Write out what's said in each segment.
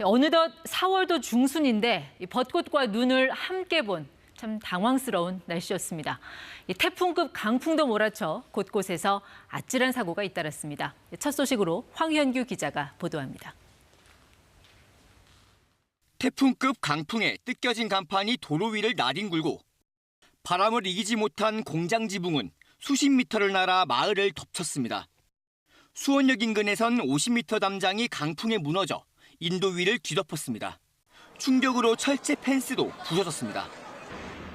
어느덧 4월도 중순인데 이 벚꽃과 눈을 함께 본 참 당황스러운 날씨였습니다. 이 태풍급 강풍도 몰아쳐 곳곳에서 아찔한 사고가 잇따랐습니다. 첫 소식으로 황현규 기자가 보도합니다. 태풍급 강풍에 뜯겨진 간판이 도로 위를 나뒹굴고 바람을 이기지 못한 공장 지붕은 수십 미터를 날아 마을을 덮쳤습니다. 수원역 인근에선 50m 담장이 강풍에 무너져 인도 위를 뒤덮었습니다. 충격으로 철제 펜스도 부서졌습니다.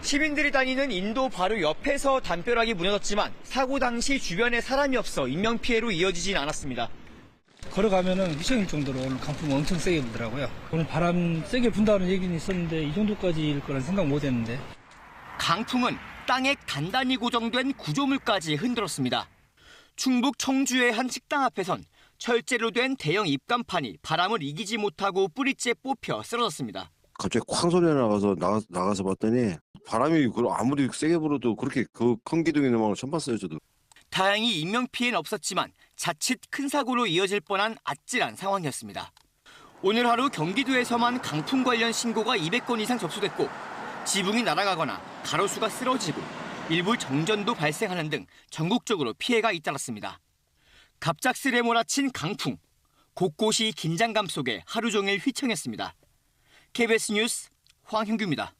시민들이 다니는 인도 바로 옆에서 담벼락이 무너졌지만 사고 당시 주변에 사람이 없어 인명피해로 이어지진 않았습니다. 걸어가면은 미쳐질 정도로 오늘 강풍 엄청 세게 불더라고요. 오늘 바람 세게 분다는 얘기는 있었는데 이 정도까지일 거란 생각 못 했는데. 강풍은 땅에 단단히 고정된 구조물까지 흔들었습니다. 충북 청주의 한 식당 앞에선 철제로 된 대형 입간판이 바람을 이기지 못하고 뿌리째 뽑혀 쓰러졌습니다. 갑자기 쾅 소리가 나가서 봤더니 바람이 아무리 세게 불어도 그렇게 큰 기둥이 넘어가는 걸 처음 봤어요, 저도. 다행히 인명피해는 없었지만 자칫 큰 사고로 이어질 뻔한 아찔한 상황이었습니다. 오늘 하루 경기도에서만 강풍 관련 신고가 200건 이상 접수됐고 지붕이 날아가거나 가로수가 쓰러지고 일부 정전도 발생하는 등 전국적으로 피해가 잇따랐습니다. 갑작스레 몰아친 강풍, 곳곳이 긴장감 속에 하루 종일 휘청했습니다. KBS 뉴스 황현규입니다.